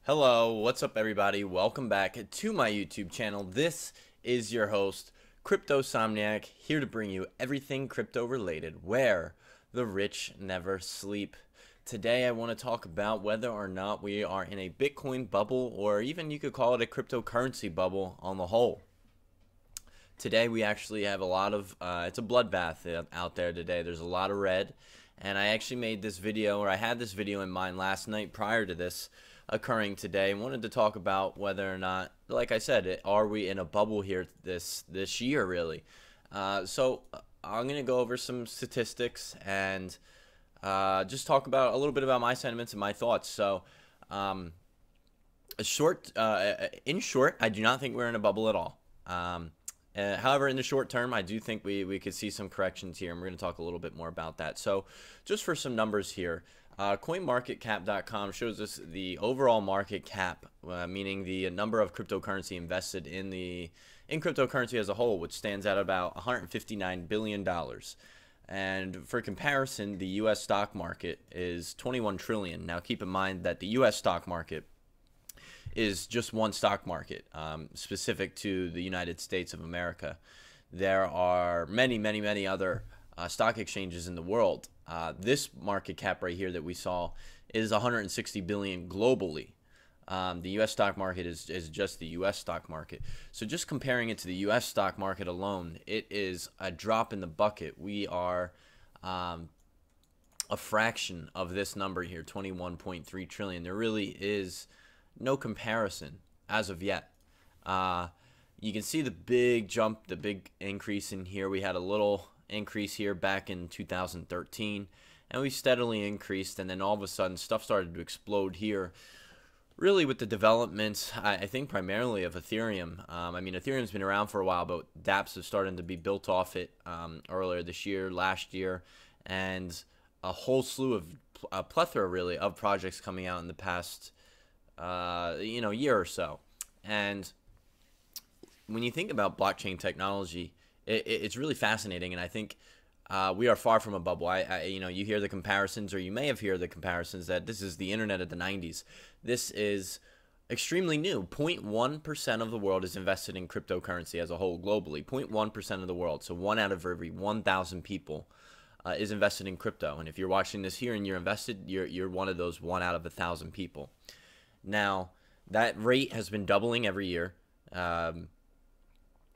Hello, what's up everybody? Welcome back to my YouTube channel. This is your host, CryptoSomniac, here to bring you everything crypto related, where the rich never sleep. Today I want to talk about whether or not we are in a Bitcoin bubble, or even you could call it a cryptocurrency bubble on the whole. Today we actually have a lot of, it's a bloodbath out there today. There's a lot of red, and I actually made this video, or I had this video in mind last night prior to this occurring today. I wanted to talk about whether or not, like I said, are we in a bubble here this year really. So I'm going to go over some statistics and just talk about a little bit about my sentiments and my thoughts. So in short, I do not think we're in a bubble at all. However, in the short term, I do think we could see some corrections here, and we're going to talk a little bit more about that. So just for some numbers here, CoinMarketCap.com shows us the overall market cap, meaning the number of cryptocurrency invested in cryptocurrency as a whole, which stands at about $159 billion. And for comparison, the U.S. stock market is $21 trillion. Now, keep in mind that the U.S. stock market is just one stock market specific to the United States of America. There are many other stock exchanges in the world. This market cap right here that we saw is 160 billion globally. The U.S. stock market is just the U.S. stock market. So just comparing it to the U.S. stock market alone, it is a drop in the bucket. We are a fraction of this number here, 21.3 trillion. There really is no comparison as of yet. You can see the big jump, the big increase in here. We had a little increase here back in 2013, and we steadily increased, and then all of a sudden stuff started to explode here, really with the developments, I think primarily of Ethereum. I mean, Ethereum's been around for a while, but dApps have started to be built off it earlier this year, last year, and a whole slew of a plethora really of projects coming out in the past year or so. And when you think about blockchain technology, it's really fascinating, and I think we are far from a bubble. You hear the comparisons, or you may have heard the comparisons, that this is the internet of the 90s. This is extremely new. 0.1% of the world is invested in cryptocurrency as a whole globally. 0.1% of the world, so 1 out of every 1,000 people is invested in crypto. And if you're watching this here and you're invested, you're one of those 1 out of 1,000 people. Now, that rate has been doubling every year.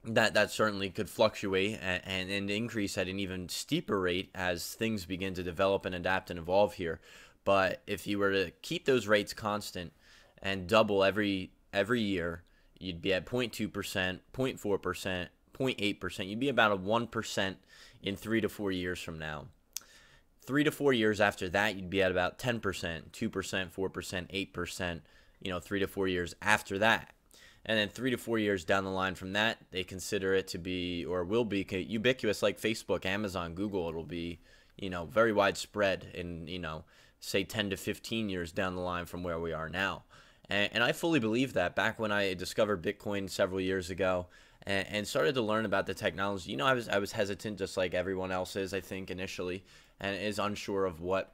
That certainly could fluctuate and increase at an even steeper rate as things begin to develop and adapt and evolve here. But if you were to keep those rates constant and double every year, you'd be at 0.2%, 0.4%, 0.8%. You'd be about a 1% in 3 to 4 years from now. 3 to 4 years after that, you'd be at about 10%, 2%, 4%, 8%, 3 to 4 years after that. And then 3 to 4 years down the line from that, they consider it to be, or will be, ubiquitous, like Facebook, Amazon, Google. It'll be, very widespread in, say 10 to 15 years down the line from where we are now. And I fully believe that. Back when I discovered Bitcoin several years ago and started to learn about the technology, I was hesitant, just like everyone else is, I think, initially, and is unsure of what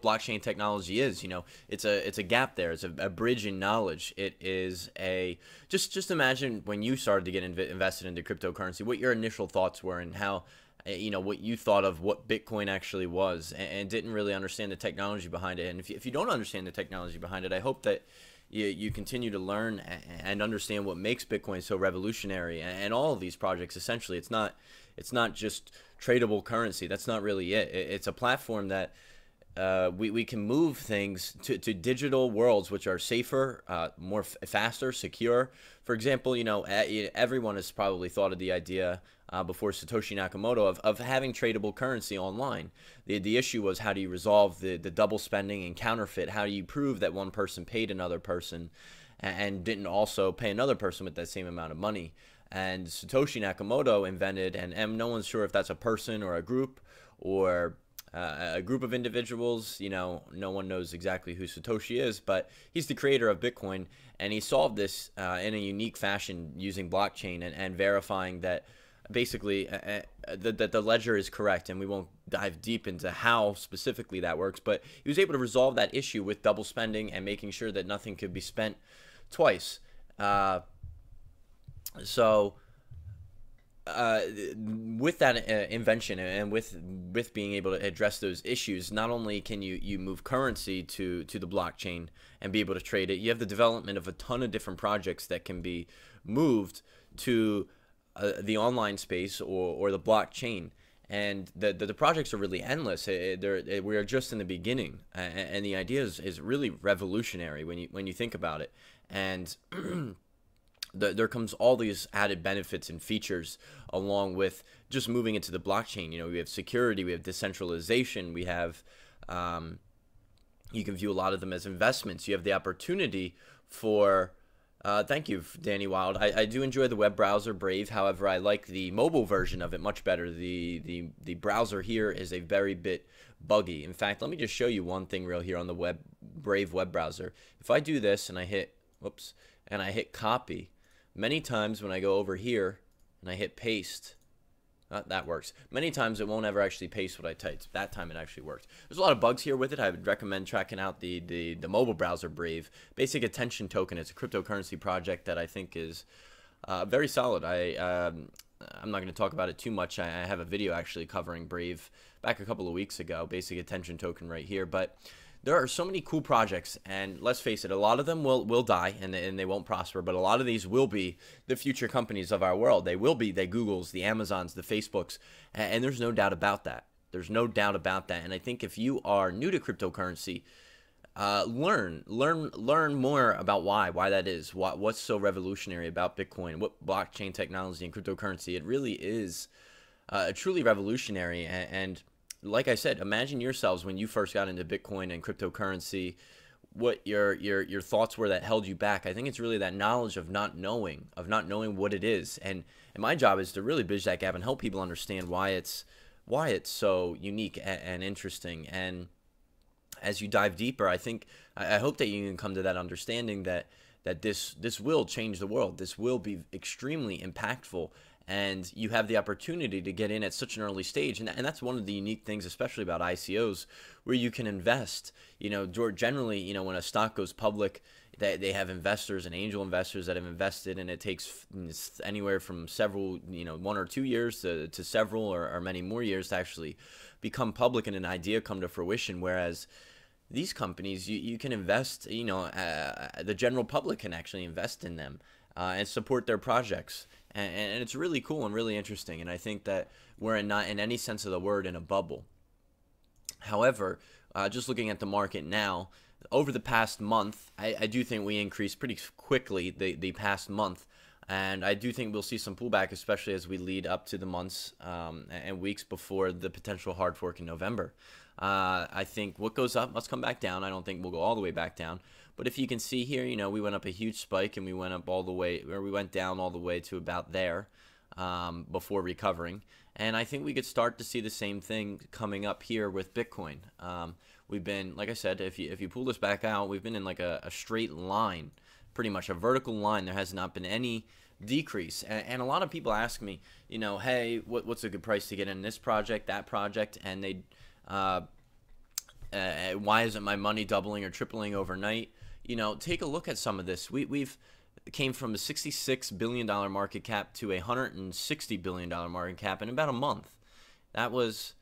blockchain technology is. It's a gap there. It's a bridge in knowledge. It is a just imagine when you started to get invested into cryptocurrency, what your initial thoughts were, and how what you thought of what Bitcoin actually was, and didn't really understand the technology behind it. And if you don't understand the technology behind it, I hope that you continue to learn and understand what makes Bitcoin so revolutionary. And all of these projects, essentially, it's not just tradable currency. That's not really it. It's a platform that we can move things to digital worlds which are safer, faster, secure. For example, everyone has probably thought of the idea before Satoshi Nakamoto of having tradable currency online. The issue was, how do you resolve the double spending and counterfeit? How do you prove that one person paid another person and didn't also pay another person with that same amount of money? And Satoshi Nakamoto invented, and no one's sure if that's a person or a group or a group of individuals. No one knows exactly who Satoshi is, but he's the creator of Bitcoin, and he solved this in a unique fashion using blockchain and verifying that basically the ledger is correct, and we won't dive deep into how specifically that works, but he was able to resolve that issue with double spending and making sure that nothing could be spent twice. So with that invention, and with being able to address those issues, not only can you move currency to the blockchain and be able to trade it, you have the development of a ton of different projects that can be moved to the online space or the blockchain. And the projects are really endless. We are just in the beginning, and the idea is really revolutionary when you think about it. And there comes all these added benefits and features along with just moving into the blockchain. You know, we have security, we have decentralization, we have you can view a lot of them as investments. You have the opportunity for thank you, Danny Wild. I do enjoy the web browser Brave. However, I like the mobile version of it much better. The browser here is a very bit buggy. In fact, let me just show you one thing real here on the Brave web browser. If I do this and I hit and I hit copy, many times when I go over here and I hit paste, that works. Many times it won't ever actually paste what I typed. That time it actually worked. There's a lot of bugs here with it. I would recommend checking out the mobile browser Brave. Basic Attention Token. It's a cryptocurrency project that I think is very solid. I'm not going to talk about it too much. I have a video actually covering Brave back a couple of weeks ago. Basic Attention Token right here. But there are so many cool projects, and let's face it, a lot of them will die and they won't prosper, but a lot of these will be the future companies of our world. They will be the Googles, the Amazons, the Facebooks, and there's no doubt about that. There's no doubt about that. And I think if you are new to cryptocurrency, learn more about why that is, what's so revolutionary about Bitcoin, what blockchain technology and cryptocurrency. It really is truly revolutionary. And like I said, imagine yourselves when you first got into Bitcoin and cryptocurrency, what your thoughts were that held you back. I think it's really that knowledge of not knowing what it is. And my job is to really bridge that gap and help people understand why it's so unique and interesting. And as you dive deeper, I hope that you can come to that understanding that this will change the world. This will be extremely impactful. And you have the opportunity to get in at such an early stage. And that's one of the unique things, especially about ICOs, where you can invest. You know, generally, you know, when a stock goes public, they have investors and angel investors that have invested, and it takes anywhere from several, 1 or 2 years to several or many more years to actually become public and an idea come to fruition. Whereas these companies, you can invest, the general public can actually invest in them and support their projects. And it's really cool and really interesting. And I think that we're not in any sense of the word in a bubble. However, just looking at the market now, over the past month, I do think we increased pretty quickly the past month. And I do think we'll see some pullback, especially as we lead up to the months and weeks before the potential hard fork in November. I think what goes up must come back down. I don't think we'll go all the way back down. But if you can see here, we went up a huge spike and we went up all the way, or we went down all the way to about there before recovering. And I think we could start to see the same thing coming up here with Bitcoin. We've been, like I said, if you pull this back out, we've been in like a straight line, pretty much a vertical line. There has not been any decrease. And a lot of people ask me, hey, what's a good price to get in this project, that project? And they, why isn't my money doubling or tripling overnight? Take a look at some of this. We've came from a $66 billion market cap to a $160 billion market cap in about a month. That was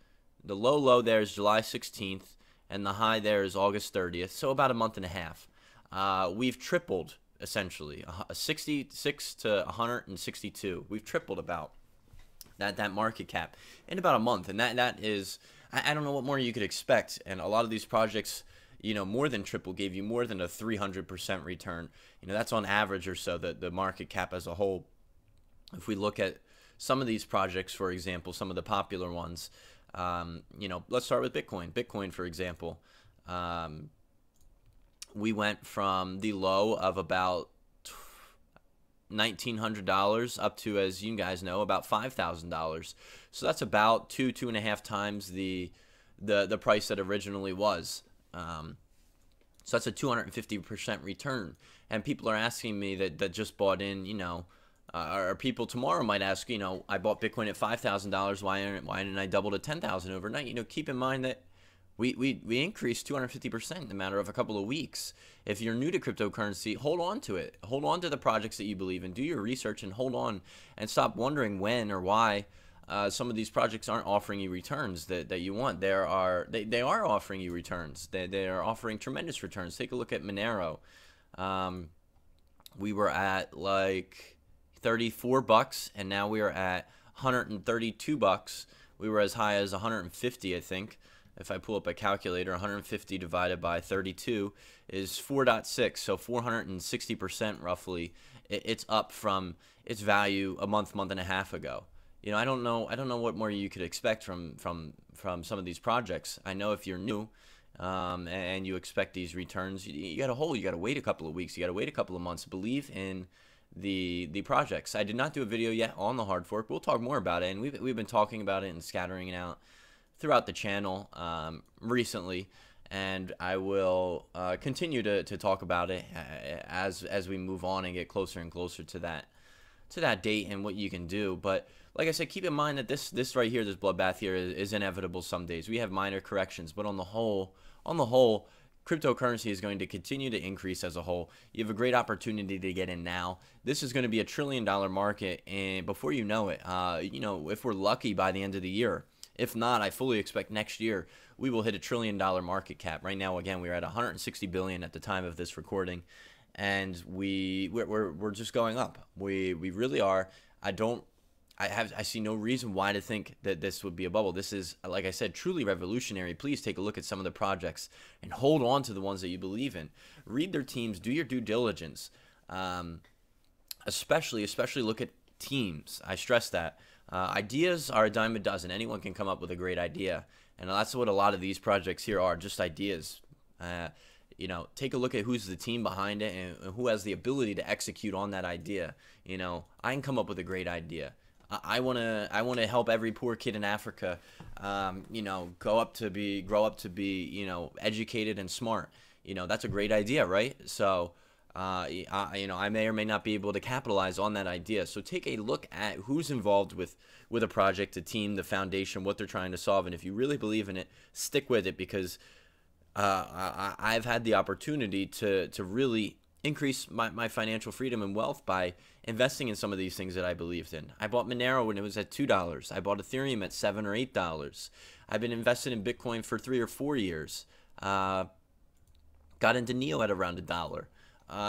the low there is July 16th, and the high there is August 30th, so about a month and a half. We've tripled, essentially, 66 to 162. We've tripled about that market cap in about a month, and that is, I don't know what more you could expect. And a lot of these projects, more than triple, gave you more than a 300% return. That's on average or so, the market cap as a whole. If we look at some of these projects, for example, some of the popular ones, let's start with Bitcoin. Bitcoin, for example, we went from the low of about $1,900 up to, as you guys know, about $5,000. So that's about 2.5 times the price that originally was. So that's a 250% return. And people are asking me that just bought in, or people tomorrow might ask, I bought Bitcoin at $5,000. Why didn't I double to 10,000 overnight? Keep in mind that we increased 250% in a matter of a couple of weeks. If you're new to cryptocurrency, hold on to it. Hold on to the projects that you believe in. Do your research and hold on, and stop wondering when or why some of these projects aren't offering you returns that you want. They are offering you returns. They are offering tremendous returns. Take a look at Monero. We were at like $34, and now we are at $132. We were as high as 150, I think. If I pull up a calculator, 150 divided by 32 is 4.6, so 460% roughly. It's up from its value a month and a half ago. I don't know what more you could expect from some of these projects. I know if you're new and you expect these returns, you got to wait a couple of weeks, you got to wait a couple of months. Believe in the projects. I did not do a video yet on the hard fork. We'll talk more about it, and we've been talking about it and scattering it out throughout the channel recently, and I will continue to talk about it as we move on and get closer and closer to that date and what you can do. But like I said, keep in mind that this right here, this bloodbath here, is inevitable some days. We have minor corrections, but on the whole, cryptocurrency is going to continue to increase as a whole. You have a great opportunity to get in now. This is going to be a $1 trillion market, and before you know it, if we're lucky by the end of the year. If not, I fully expect next year we will hit $1 trillion market cap. Right now, again, we're at 160 billion at the time of this recording, and we're just going up. We really are. I see no reason why to think that this would be a bubble. This is, like I said, truly revolutionary. Please take a look at some of the projects and hold on to the ones that you believe in. Read their teams. Do your due diligence. Especially look at teams. I stress that. Ideas are a dime a dozen. Anyone can come up with a great idea, and that's what a lot of these projects here are, just ideas. Take a look at who's the team behind it and who has the ability to execute on that idea. I can come up with a great idea. I want to help every poor kid in Africa, grow up to be, educated and smart. That's a great idea, right? So, I may or may not be able to capitalize on that idea. So take a look at who's involved with a project, a team, the foundation, what they're trying to solve. And if you really believe in it, stick with it, because I've had the opportunity to really increase my financial freedom and wealth by investing in some of these things that I believed in. I bought Monero when it was at $2. I bought Ethereum at $7 or $8. I've been invested in Bitcoin for 3 or 4 years. Got into Neo at around $1.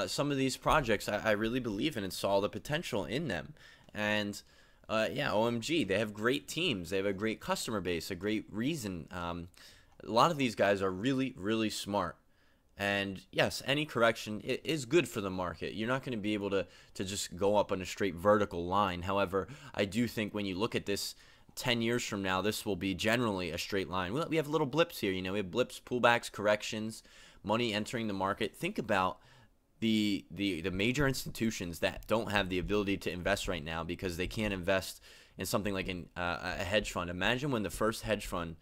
Some of these projects I really believe in and saw the potential in them. And OMG, they have great teams. They have a great customer base, a great reason. A lot of these guys are really, really smart. And yes, any correction is good for the market. You're not going to be able to just go up on a straight vertical line. However, I do think when you look at this 10 years from now, this will be generally a straight line. We have little blips here. We have blips, pullbacks, corrections, money entering the market. Think about the major institutions that don't have the ability to invest right now because they can't invest in something like a hedge fund. Imagine when the first hedge fund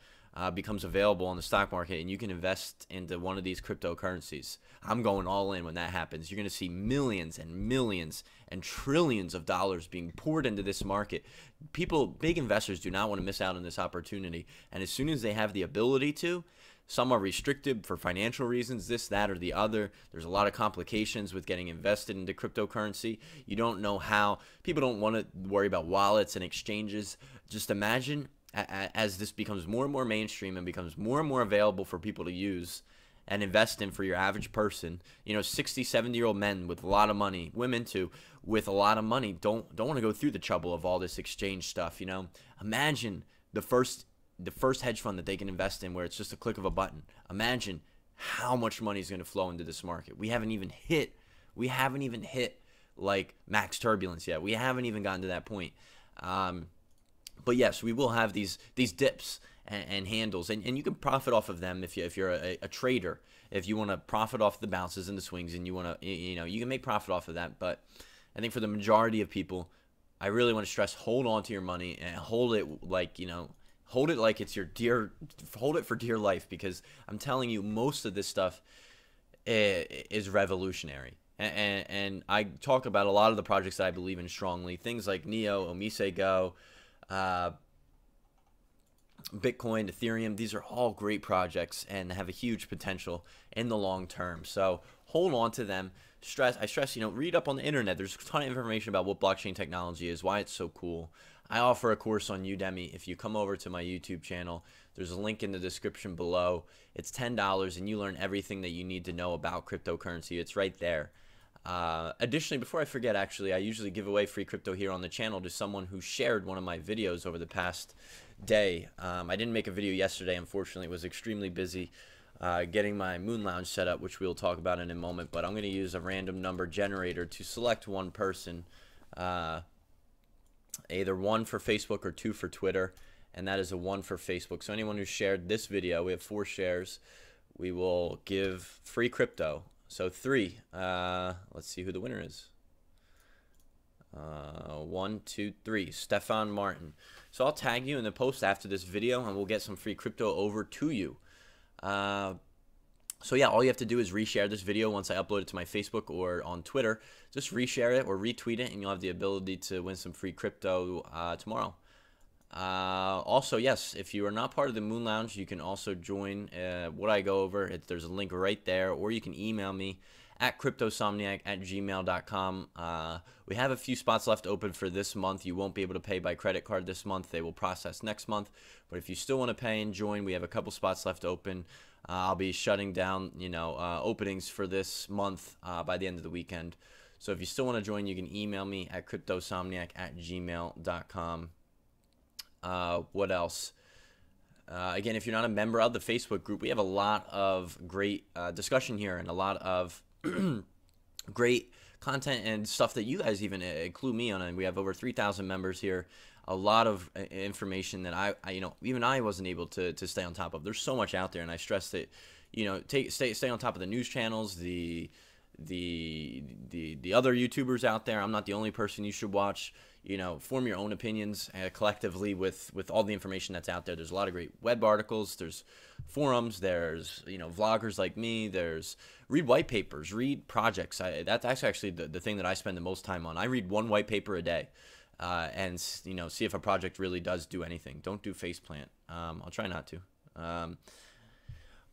becomes available on the stock market and you can invest into one of these cryptocurrencies. I'm going all in when that happens. You're going to see millions and millions and trillions of dollars being poured into this market. Big investors do not want to miss out on this opportunity. And as soon as they have the ability to, some are restricted for financial reasons, this, that, or the other. There's a lot of complications with getting invested into cryptocurrency. You don't know how. People don't want to worry about wallets and exchanges. Just imagine as this becomes more and more mainstream and becomes more and more available for people to use and invest in for your average person. 60, 70-year-old men with a lot of money, women too, with a lot of money don't want to go through the trouble of all this exchange stuff. Imagine the first hedge fund that they can invest in where it's just a click of a button. Imagine how much money is going to flow into this market. We haven't even hit like max turbulence yet. We haven't even gotten to that point. But yes, we will have these dips and handles, and you can profit off of them if you're a trader. If you want to profit off the bounces and the swings, and you want to, you can make profit off of that. But I think for the majority of people, I really want to stress: hold on to your money and hold it like it's your hold it for dear life, because I'm telling you, most of this stuff is revolutionary. and I talk about a lot of the projects that I believe in strongly. Things like Neo, Omise Go, Bitcoin, Ethereum. These are all great projects and have a huge potential in the long term. So hold on to them. I stress, read up on the internet. There's a ton of information about what blockchain technology is, why it's so cool. I offer a course on Udemy. If you come over to my YouTube channel, there's a link in the description below. It's $10 and you learn everything that you need to know about cryptocurrency. It's right there. Additionally, before I forget, actually, I usually give away free crypto here on the channel to someone who shared one of my videos over the past day. I didn't make a video yesterday, unfortunately. It was extremely busy getting my Moon Lounge set up, which we'll talk about in a moment. But I'm going to use a random number generator to select one person, either 1 for Facebook or 2 for Twitter, and that is a 1 for Facebook. So anyone who shared this video, we have 4 shares, we will give free crypto. So 3. Let's see who the winner is. 1, 2, 3. Stefan Martin. So I'll tag you in the post after this video, and we'll get some free crypto over to you. So yeah, all you have to do is reshare this video once I upload it to my Facebook or on Twitter. Just reshare it or retweet it, and you'll have the ability to win some free crypto tomorrow. Also, yes, if you are not part of the Moon Lounge, you can also join what I go over. There's a link right there, or you can email me at cryptosomniac@gmail.com. We have a few spots left open for this month. You won't be able to pay by credit card this month. They will process next month. But if you still want to pay and join, we have a couple spots left open. I'll be shutting down, openings for this month by the end of the weekend. So if you still want to join, you can email me at cryptosomniac@gmail.com. What else? Again, if you're not a member of the Facebook group, we have a lot of great discussion here and a lot of great content and stuff that you guys even include me on. And we have over 3,000 members here. A lot of information that I even I wasn't able to stay on top of. There's so much out there, and I stress that, stay on top of the news channels, the other YouTubers out there. I'm not the only person you should watch. Form your own opinions collectively with all the information that's out there. There's a lot of great web articles. There's forums. There's vloggers like me. Read white papers. Read projects. That's actually the thing that I spend the most time on. I read 1 white paper a day, and see if a project really does do anything. Don't do faceplant. I'll try not to.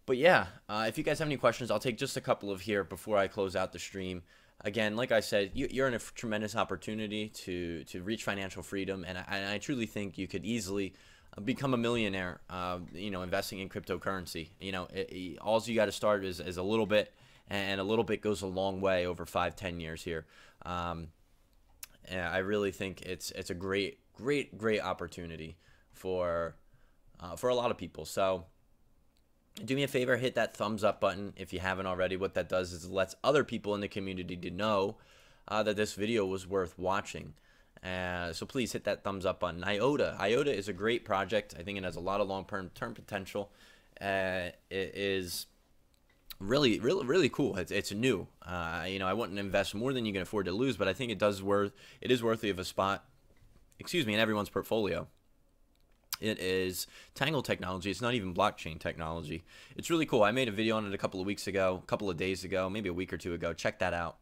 But yeah, if you guys have any questions, I'll take just a couple of here before I close out the stream. Again, like I said, you're in a tremendous opportunity to reach financial freedom, and I truly think you could easily become a millionaire, investing in cryptocurrency. All you got to start is a little bit, and a little bit goes a long way over 5-10 years here. And I really think it's a great opportunity for a lot of people. So do me a favor, hit that thumbs up button if you haven't already. What that does is it lets other people in the community to know that this video was worth watching. So please hit that thumbs up button. IOTA is a great project. I think it has a lot of long-term potential. It is really cool. It's new. I wouldn't invest more than you can afford to lose, but I think it is worthy of a spot, in everyone's portfolio. It is Tangle technology. It's not even blockchain technology. It's really cool. I made a video on it a couple of days ago, maybe a week or 2 ago. Check that out.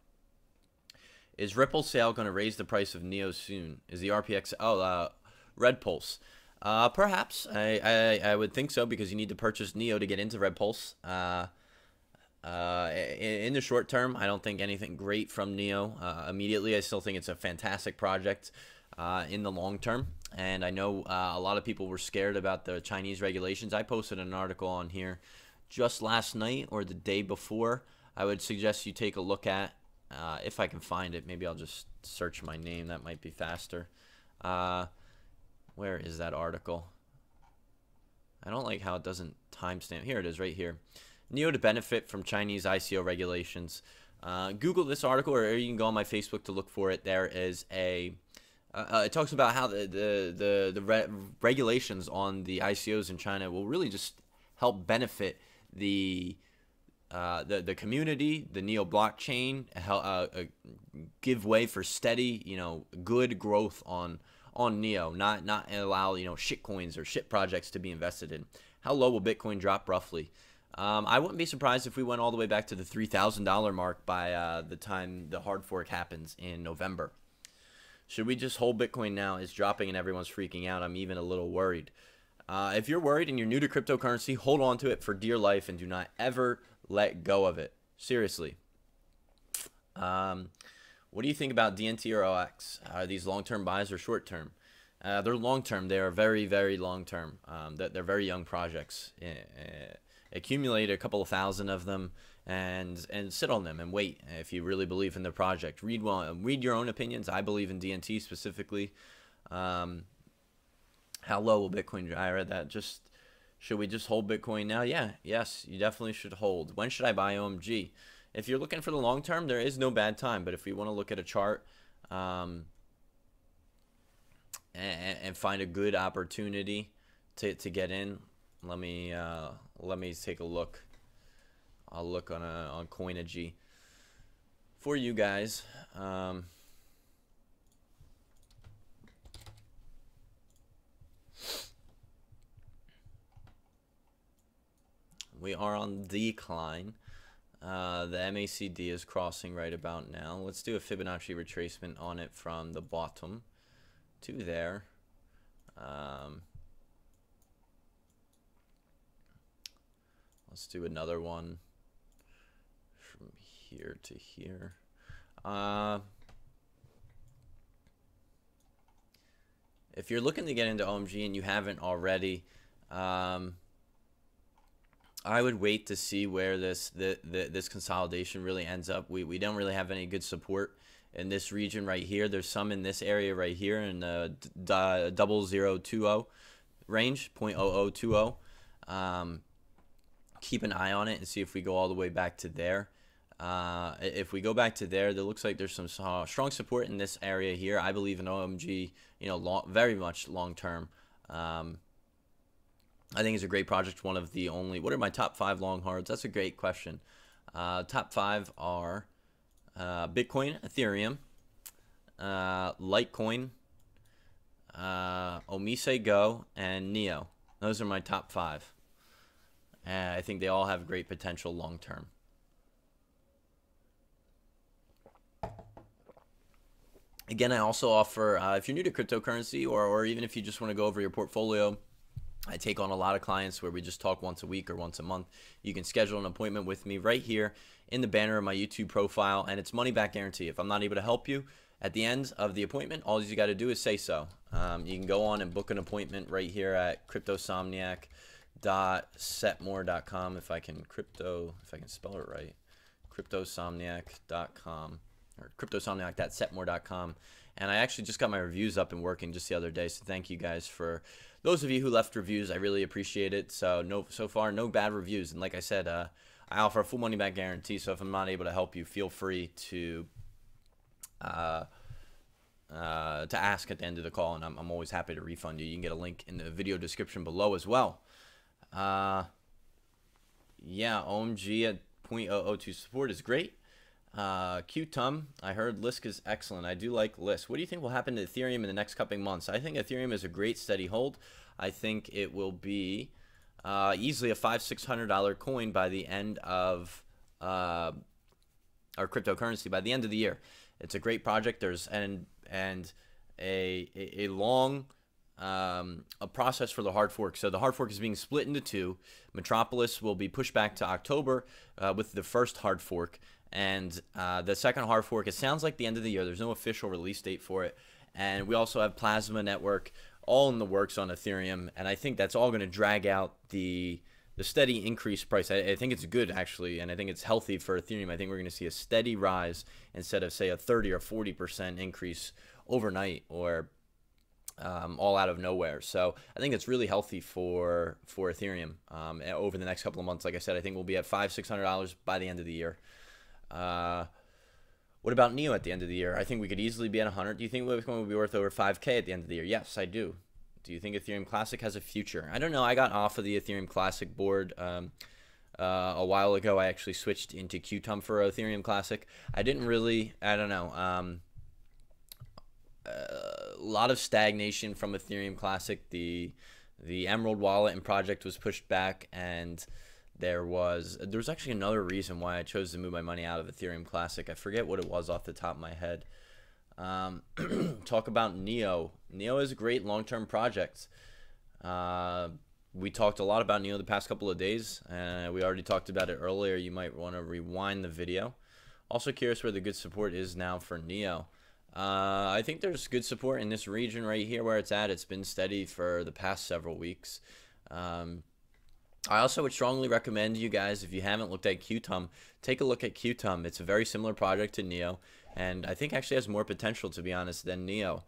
Is Ripple sale going to raise the price of Neo soon? Is the RPX Red Pulse? Perhaps. I would think so, because you need to purchase Neo to get into Red Pulse. In the short term, I don't think anything great from Neo immediately. I still think it's a fantastic project in the long term. And I know a lot of people were scared about the Chinese regulations. I posted an article on here just last night or the day before. I would suggest you take a look at, if I can find it. Maybe I'll just search my name. That might be faster. Where is that article? I don't like how it doesn't timestamp. Here it is, right here. Neo to benefit from Chinese ICO regulations. Google this article, or you can go on my Facebook to look for it. There is a it talks about how the regulations on the ICOs in China will really just help benefit the community, the Neo blockchain, give way for steady, good growth on Neo, not allow shit coins or shit projects to be invested in. How low will Bitcoin drop roughly? I wouldn't be surprised if we went all the way back to the $3,000 mark by the time the hard fork happens in November. Should we just hold Bitcoin now? It's dropping and everyone's freaking out. I'm even a little worried. If you're worried and you're new to cryptocurrency, hold on to it for dear life and do not ever let go of it. Seriously. What do you think about DNT or OX? Are these long-term buys or short-term? They're long-term. They are very, very long-term. They're very young projects. Accumulate a couple of thousand of them and sit on them and wait if you really believe in the project. Read your own opinions. I believe in DNT specifically. How low will Bitcoin? I read that. Should we just hold Bitcoin now? Yes, you definitely should hold. When should I buy OMG? If you're looking for the long term, there is no bad time. But if we want to look at a chart and find a good opportunity to get in, let me take a look. I'll look on Coinigy for you guys. We are on decline. The MACD is crossing right about now. Let's do a Fibonacci retracement on it from the bottom to there. Let's do another one from here to here. If you're looking to get into OMG and you haven't already, I would wait to see where this consolidation really ends up. We don't really have any good support in this region right here. There's some in this area right here in the 0020 range, 0.0020. Keep an eye on it and see if we go all the way back to there. If we go back to there, there looks like there's some strong support in this area here. I believe in OMG, very much long term. I think it's a great project. One of the only. What are my top 5 long hards? That's a great question. Top 5 are Bitcoin, Ethereum, Litecoin, Omise Go, and Neo. Those are my top 5. I think they all have great potential long term. Again, I also offer, if you're new to cryptocurrency or even if you just want to go over your portfolio, I take on a lot of clients where we just talk once a week or once a month. You can schedule an appointment with me right here in the banner of my YouTube profile, and it's money back guarantee. If I'm not able to help you at the end of the appointment, all you got to do is say so. You can go on and book an appointment right here at cryptosomniac.setmore.com if I can spell it right. Cryptosomniac.com or cryptosomniac.setmore.com. And I actually just got my reviews up and working just the other day, so thank you guys for those of you who left reviews. I really appreciate it. So far, no bad reviews. And like I said, I offer a full money back guarantee. So if I'm not able to help you, feel free to ask at the end of the call, and I'm always happy to refund you. You can get a link in the video description below as well. Yeah, OMG at 0.002 support is great. QTUM, I heard Lisk is excellent. I do like Lisk. What do you think will happen to Ethereum in the next couple months? I think Ethereum is a great steady hold. I think it will be easily a $500–600 coin by the end of our cryptocurrency by the end of the year. It's a great project. There's a long a process for the hard fork. So the hard fork is being split into 2. Metropolis will be pushed back to October with the first hard fork. And the second hard fork, it sounds like the end of the year. There's no official release date for it. And we also have Plasma Network all in the works on Ethereum. And I think that's all going to drag out the steady increased price. I think it's good, actually, and I think it's healthy for Ethereum. I think we're going to see a steady rise instead of, say, a 30 or 40% increase overnight or all out of nowhere. So I think it's really healthy for Ethereum over the next couple of months. Like I said, I think we'll be at $500–600 by the end of the year. What about Neo at the end of the year? I think we could easily be at 100. Do you think Bitcoin will be worth over 5K at the end of the year? Yes, I do. Do you think Ethereum Classic has a future? I don't know. I got off of the Ethereum Classic board a while ago. I actually switched into QTUM for Ethereum Classic. I don't know. A lot of stagnation from Ethereum Classic. The Emerald wallet and project was pushed back, and there was actually another reason why I chose to move my money out of Ethereum Classic. I forget what it was off the top of my head. Talk about Neo. Neo is a great long-term project. We talked a lot about Neo the past couple of days, and we already talked about it earlier. You might want to rewind the video. Also curious where the good support is now for Neo. I think there's good support in this region right here where it's at. It's been steady for the past several weeks. I also would strongly recommend you guys, if you haven't looked at Qtum, take a look at Qtum. It's a very similar project to Neo, and I think actually has more potential, to be honest, than Neo.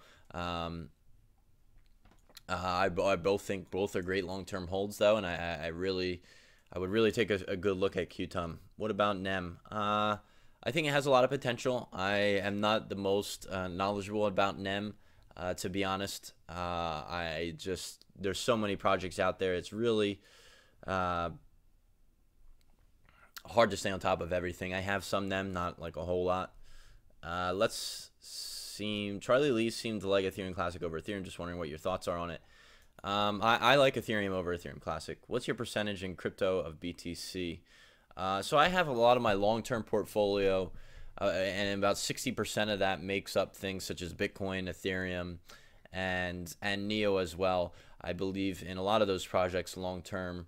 I both think both are great long-term holds, though, and I would really take a good look at Qtum. What about NEM? I think it has a lot of potential. I am not the most knowledgeable about NEM, to be honest. There's so many projects out there. It's really hard to stay on top of everything. I have some NEM, not like a whole lot. Charlie Lee seemed to like Ethereum Classic over Ethereum. Just wondering what your thoughts are on it. I like Ethereum over Ethereum Classic. What's your percentage in crypto of BTC? So I have a lot of my long-term portfolio, and about 60% of that makes up things such as Bitcoin, Ethereum, and Neo as well. I believe in a lot of those projects long-term.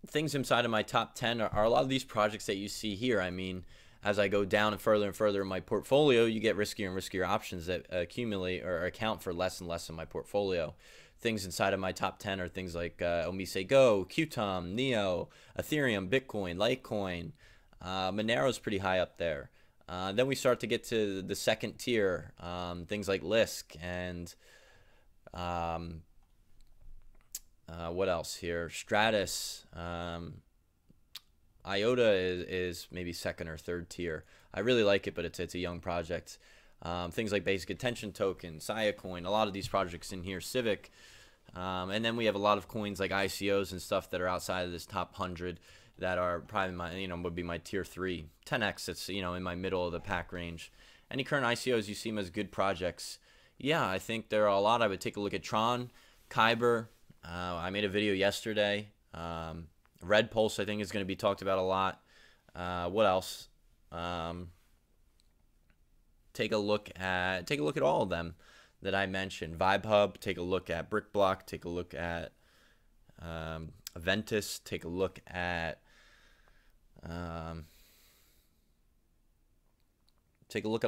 Things inside of my top 10 are a lot of these projects that you see here. I mean, as I go down and further in my portfolio, you get riskier and riskier options that accumulate or account for less and less in my portfolio. Things inside of my top 10 are things like Omise Go, Qtum, Neo, Ethereum, Bitcoin, Litecoin. Monero is pretty high up there. Then we start to get to the second tier, things like Lisk and what else here? Stratus. IOTA is maybe second or third tier. I really like it, but it's a young project. Things like Basic Attention Token, Siacoin, a lot of these projects in here, Civic. And then we have a lot of coins like ICOs and stuff that are outside of this top 100 that are probably my, would be my tier 3. 10x, it's, in my middle of the pack range. Any current ICOs, you see them as good projects. Yeah, I think there are a lot. I would take a look at Tron, Kyber. I made a video yesterday. Red Pulse, I think, is going to be talked about a lot. What else? Take a look at all of them that I mentioned. Vibe Hub, take a look at BrickBlock, take a look at Aventus, take a look at a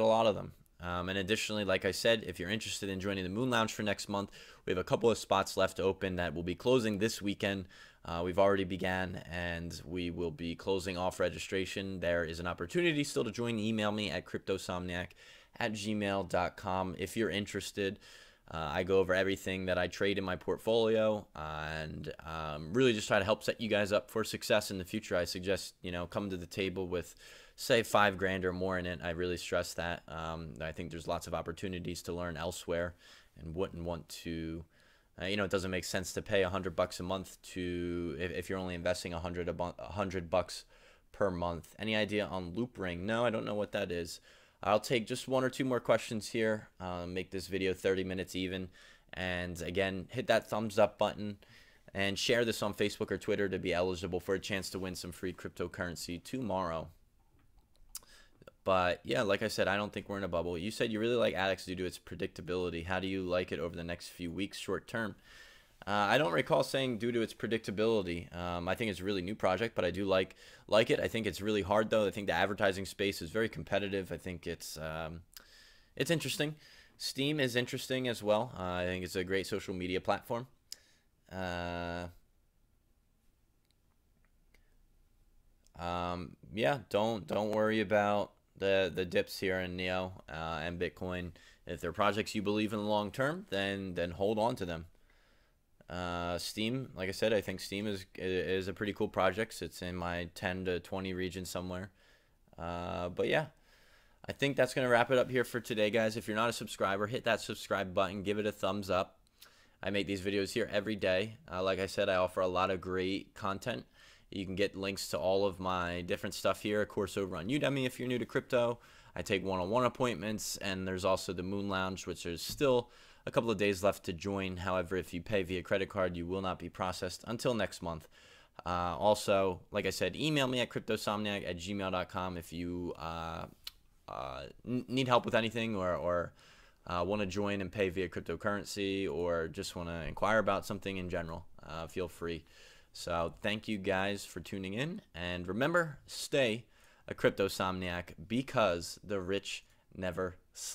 lot of them. And additionally, like I said, if you're interested in joining the Moon Lounge for next month, we have a couple of spots left open that will be closing this weekend. We've already began, and we will be closing off registration. There is an opportunity still to join. Email me at cryptosomniac@gmail.com if you're interested. I go over everything that I trade in my portfolio, and really just try to help set you guys up for success in the future. I suggest, come to the table with, say, $5 grand or more in it. I really stress that. I think there's lots of opportunities to learn elsewhere, and wouldn't want to, it doesn't make sense to pay $100 a month if you're only investing $100 per month. Any idea on Loop Ring? No, I don't know what that is. I'll take just one or two more questions here. Make this video 30 minutes even. And again, hit that thumbs up button and share this on Facebook or Twitter to be eligible for a chance to win some free cryptocurrency tomorrow. But yeah, like I said, I don't think we're in a bubble. You said you really like ADDX due to its predictability. How do you like it over the next few weeks, short term? I don't recall saying due to its predictability. I think it's a really new project, but I do like it. I think it's really hard, though. I think the advertising space is very competitive. I think it's interesting. Steam is interesting as well. I think it's a great social media platform. Yeah, don't worry about the dips here in Neo and Bitcoin. If they're projects you believe in the long term, then hold on to them. Steem, like I said, I think Steem is a pretty cool project. It's in my 10 to 20 region somewhere. But yeah, I think that's going to wrap it up here for today, guys. If you're not a subscriber, hit that subscribe button, give it a thumbs up. I make these videos here every day. Like I said, I offer a lot of great content. You can get links to all of my different stuff here, of course, over on Udemy if you're new to crypto. I take one-on-one appointments, and there's also the Moon Lounge, which is still a couple of days left to join. However, if you pay via credit card, you will not be processed until next month. Also, like I said, email me at cryptosomniac@gmail.com if you need help with anything, or want to join and pay via cryptocurrency, or just want to inquire about something in general. Feel free. So thank you guys for tuning in, and remember, stay a cryptosomniac, because the rich never sleep.